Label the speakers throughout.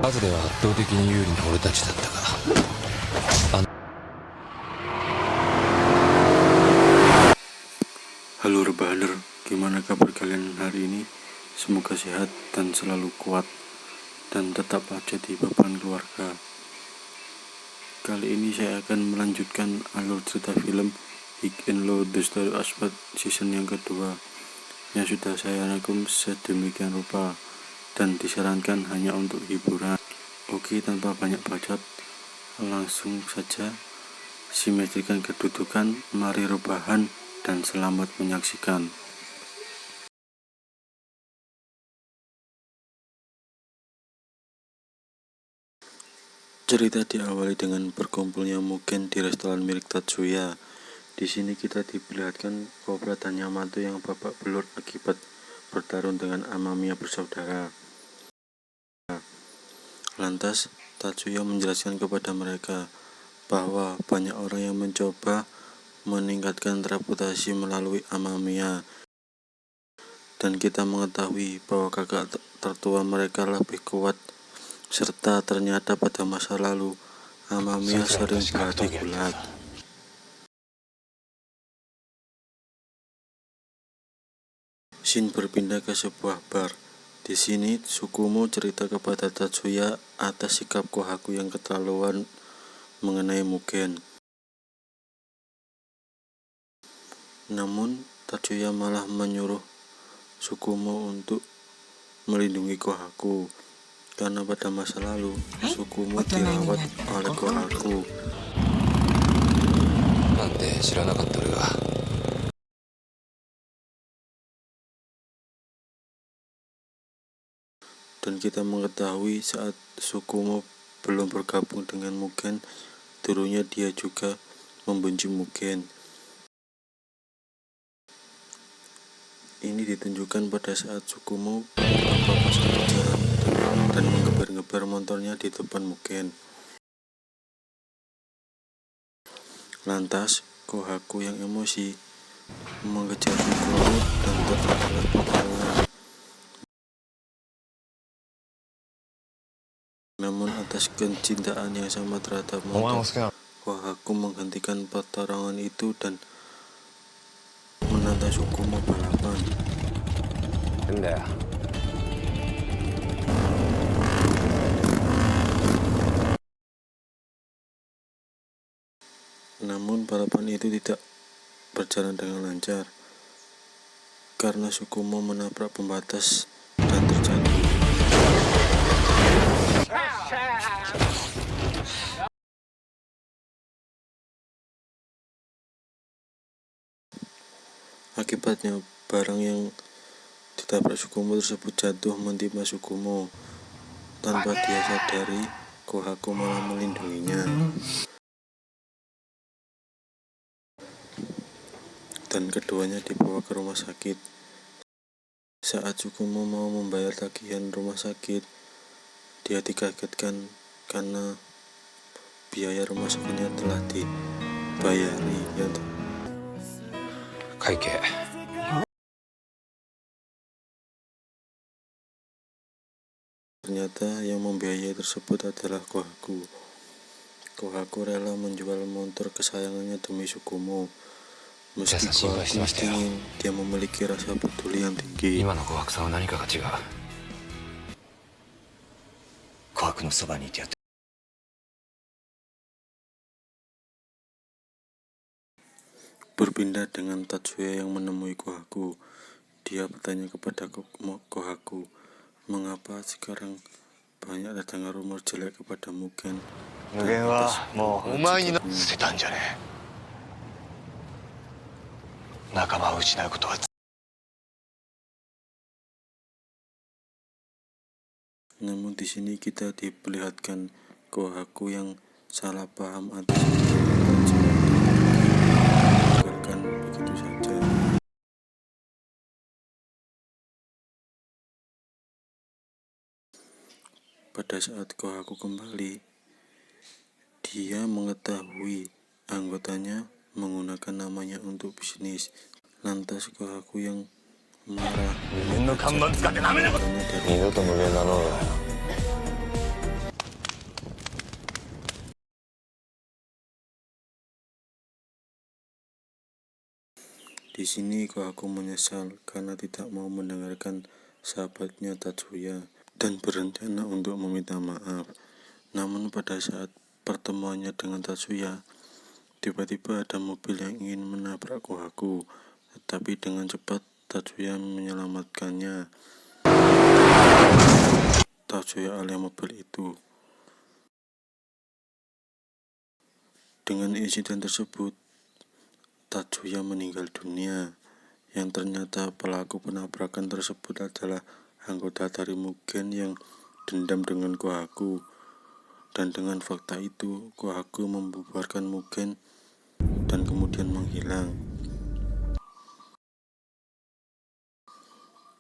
Speaker 1: 数では圧倒的に有利な俺たちだったが。
Speaker 2: Halo Rebahaner, gimana kabar kalian hari ini? Semoga sehat dan selalu kuat dan tetap aja di beban keluarga. Kali ini saya akan melanjutkan alur cerita film Ik en Lo The Story Aspat season yang kedua yang sudah saya rangkum sedemikian rupa dan disarankan hanya untuk hiburan. Oke, tanpa banyak bacot, langsung saja simetrikan kedudukan, mari rebahan dan selamat menyaksikan. Cerita diawali dengan berkumpulnya Mugen di restoran milik Tatsuya. Di sini kita diperlihatkan Cobra dan Yamato yang babak belur akibat bertarung dengan Amamiya bersaudara. Lantas, Tatsuya menjelaskan kepada mereka bahwa banyak orang yang mencoba meningkatkan reputasi melalui Amamiya, dan kita mengetahui bahwa kakak tertua mereka lebih kuat, serta ternyata pada masa lalu Amamiya sering berhati gulat. Shin berpindah ke sebuah bar. Di sini Tsukumo cerita kepada Tatsuya atas sikap Kohaku yang keterlaluan mengenai Mugen. Namun Tatsuya malah menyuruh Tsukumo untuk melindungi Kohaku karena pada masa lalu Tsukumo dirawat oleh Kohaku. Dan kita mengetahui saat Tsukumo belum bergabung dengan Mugen, dulunya dia juga membenci Mugen. Ini ditunjukkan pada saat Tsukumo tanpa pasangan jalan dan menggeber-geber motornya di depan Mugen. Lantas, Kohaku yang emosi mengejar Tsukumo dan terjadilah pertarungan. Namun atas kecintaan yang sama terhadap motor, Kohaku menghentikan pertarungan itu dan menantang Tsukumo balapan. Namun balapan itu tidak berjalan dengan lancar karena Tsukumo menabrak pembatas dan terjatuh. Akibatnya barang yang ditabrak Tsukumo tersebut jatuh menimpa Tsukumo. Tanpa dia sadari, Kohaku malah melindunginya. Dan keduanya dibawa ke rumah sakit. Saat Tsukumo mau membayar tagihan rumah sakit, dia dikagetkan karena biaya rumah sakitnya telah dibayari. Ternyata yang membiayai tersebut adalah Kohaku. Kohaku rela menjual motor kesayangannya demi Tsukumo. Meski Kohaku ingin dia memiliki rasa peduli yang tinggi. Berpindah dengan Tatsuya yang menemui Kohaku. Dia bertanya kepada Kohaku, mengapa sekarang banyak datang rumor jelek kepada Mugen. Mugen wa mou omae ni nasetan jane. Nakamaを失うことは. Namun di sini kita diperlihatkan Kohaku yang salah paham atas begitu saja. Pada saat Kohaku kembali, dia mengetahui anggotanya menggunakan namanya untuk bisnis. Lantas Kohaku yang marah Di sini Kohaku menyesal karena tidak mau mendengarkan sahabatnya Tatsuya dan berencana untuk meminta maaf. Namun pada saat pertemuannya dengan Tatsuya, tiba-tiba ada mobil yang ingin menabrak Kohaku, tetapi dengan cepat Tatsuya menyelamatkannya. Tatsuya oleh mobil itu. Dengan insiden tersebut, Tatsuya meninggal dunia, yang ternyata pelaku penabrakan tersebut adalah anggota dari Mugen yang dendam dengan Kohaku. Dan dengan fakta itu, Kohaku membubarkan Mugen dan kemudian menghilang.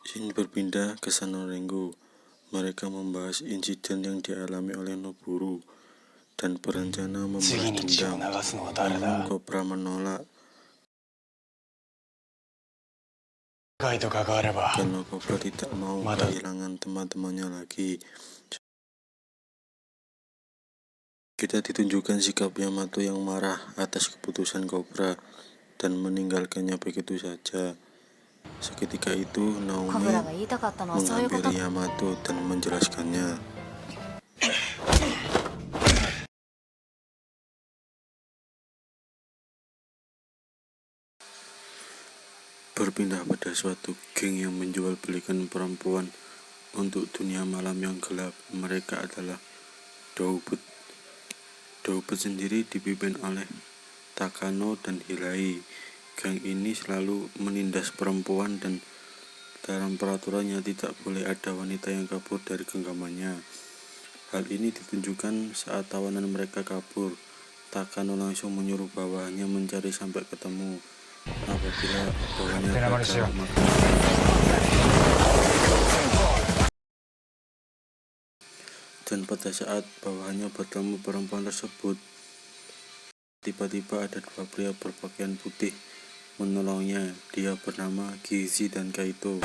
Speaker 2: Shin berpindah ke Sanorengo. Mereka membahas insiden yang dialami oleh Noburu dan berencana membalas dendam. Namun Cobra menolak. Karena Cobra tidak mau kehilangan teman-temannya lagi. Kita ditunjukkan sikap Yamato yang marah atas keputusan Cobra dan meninggalkannya begitu saja. Seketika itu Naomi menghampiri Yamato dan menjelaskannya. Berpindah pada suatu geng yang menjual belikan perempuan untuk dunia malam yang gelap. Mereka adalah Doubut. Doubut sendiri dipimpin oleh Takano dan Hirai. Geng ini selalu menindas perempuan dan dalam peraturannya tidak boleh ada wanita yang kabur dari genggamannya. Hal ini ditunjukkan saat tawanan mereka kabur. Takano langsung menyuruh bawahannya mencari sampai ketemu. Apabila bawahannya gagal, maka dan pada saat bawahannya bertemu perempuan tersebut, tiba-tiba ada dua pria berpakaian putih menolongnya. Dia bernama Gizi dan Kaito.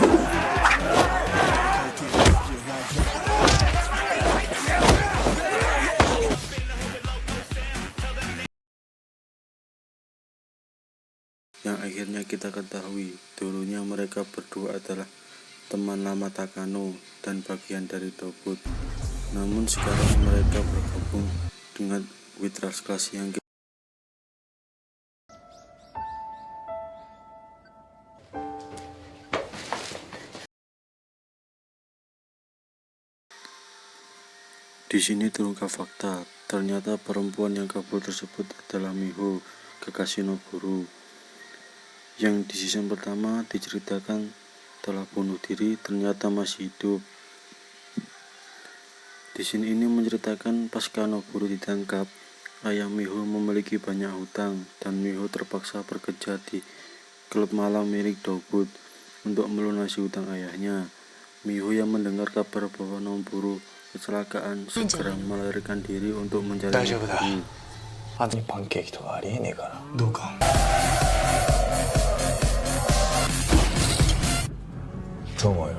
Speaker 2: Yang akhirnya kita ketahui, dulunya mereka berdua adalah teman lama Takano dan bagian dari Doubut. Namun sekarang mereka bergabung dengan Witras Class yang di sini terungkap fakta. Ternyata perempuan yang kabur tersebut adalah Miho, kekasih Noburu. Yang di season pertama diceritakan telah bunuh diri, ternyata masih hidup. Di sini ini menceritakan pasca Noburu ditangkap, ayah Miho memiliki banyak hutang dan Miho terpaksa bekerja di klub malam milik Doubut untuk melunasi hutang ayahnya. Miho yang mendengar kabar bahwa Noburu kecelakaan segera melarikan diri untuk mencari Noburu.
Speaker 3: あんたにパンケーキとかありえねえかな。どうかと思うよ。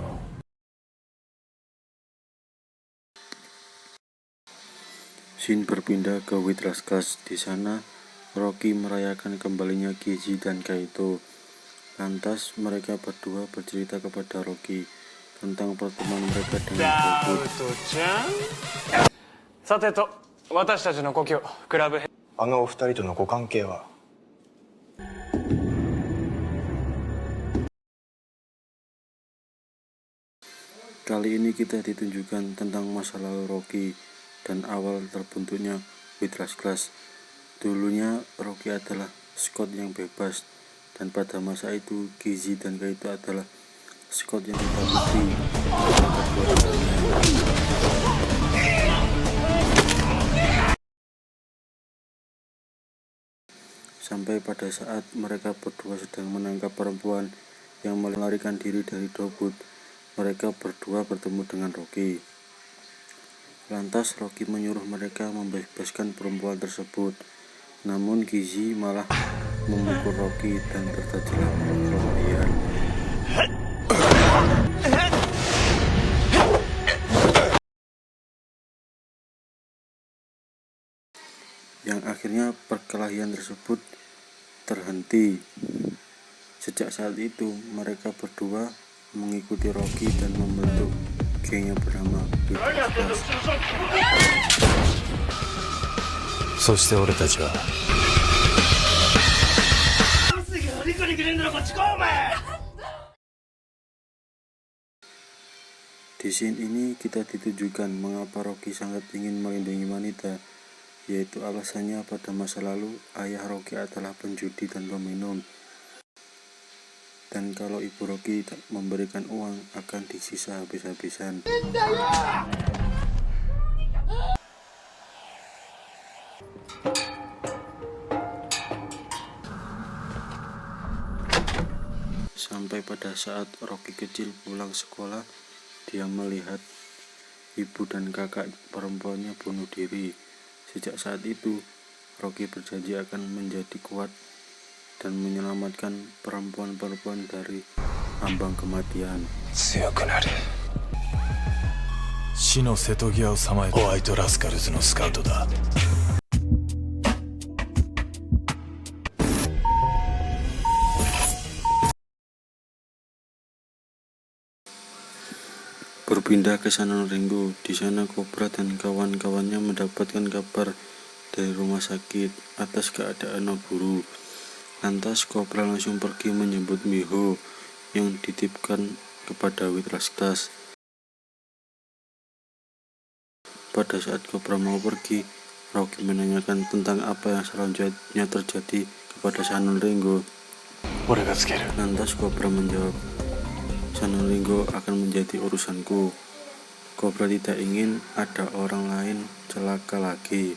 Speaker 2: Shin berpindah ke Witras Class. Di sana, Rocky merayakan kembalinya Gizi dan Kaito. Lantas, mereka berdua bercerita kepada Rocky tentang pertemuan mereka dengan Doubut.
Speaker 4: さてと、私たちの故郷クラブヘ
Speaker 3: あのお二人とのご関係は
Speaker 2: Kali ini kita ditunjukkan tentang masa lalu Rocky dan awal terbentuknya Witras Class. Dulunya Rocky adalah Scott yang bebas, dan pada masa itu Gizi dan Kaito adalah Scott yang ditakuti oleh keluarganya. Sampai pada saat mereka berdua sedang menangkap perempuan yang melarikan diri dari Doubut, mereka berdua bertemu dengan Rocky. Lantas Rocky menyuruh mereka membebaskan perempuan tersebut. Namun Gizi malah memukul Rocky dan terjadilah perkelahian. Yang akhirnya perkelahian tersebut terhenti. Sejak saat itu, mereka berdua mengikuti Rocky dan membentuk geng yang bernama Big Boss.
Speaker 1: そして俺たちは
Speaker 2: Di scene ini kita ditunjukkan mengapa Rocky sangat ingin melindungi wanita, yaitu alasannya pada masa lalu ayah Rocky adalah penjudi dan peminum. Dan kalau ibu Rocky tak memberikan uang akan disisa habis-habisan. Sampai pada saat Rocky kecil pulang sekolah, dia melihat ibu dan kakak perempuannya bunuh diri. Sejak saat itu, Rocky berjanji akan menjadi kuat dan menyelamatkan perempuan-perempuan dari ambang kematian.
Speaker 3: 強くなる。死の瀬戸際をさまようホワイトラスカルズのスカウトだ。
Speaker 2: Berpindah ke San Ringo, di sana Cobra dan kawan-kawannya mendapatkan kabar dari rumah sakit atas keadaan Noburu. Lantas Cobra langsung pergi menyebut Miho yang dititipkan kepada White Rastas. Pada saat Cobra mau pergi, Rocky menanyakan tentang apa yang selanjutnya terjadi kepada San Ringo. Lantas Cobra menjawab, San Ringo akan menjadi urusanku. Cobra tidak ingin ada orang lain celaka lagi.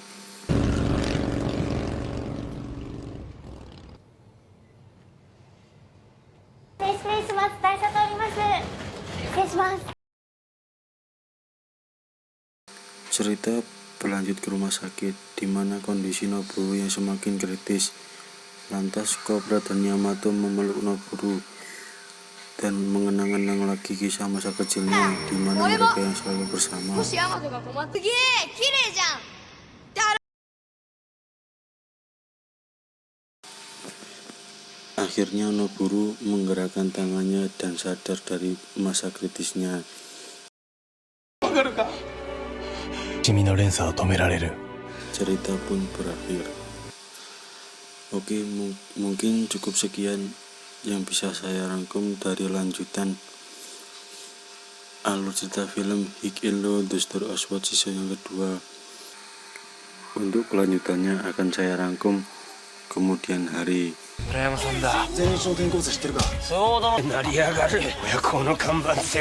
Speaker 2: Cerita berlanjut ke rumah sakit, di mana kondisi Noburu yang semakin kritis. Lantas Cobra dan Yamato memeluk Noburu dan mengenang-enang lagi kisah masa kecilnya di mana mereka yang selalu bersama. Akhirnya Noburu menggerakkan tangannya dan sadar dari masa kritisnya.
Speaker 3: 君の連鎖を止められる。
Speaker 2: Cerita pun berakhir. Oke, mungkin cukup sekian yang bisa saya rangkum dari lanjutan alur cerita film Hik Illo The Story of Sword season yang kedua. Untuk kelanjutannya akan saya rangkum kemudian hari.
Speaker 4: 村山さんだ。
Speaker 3: 全日の転校生知ってるか。
Speaker 4: そうだ。成り上がる親子の看板背負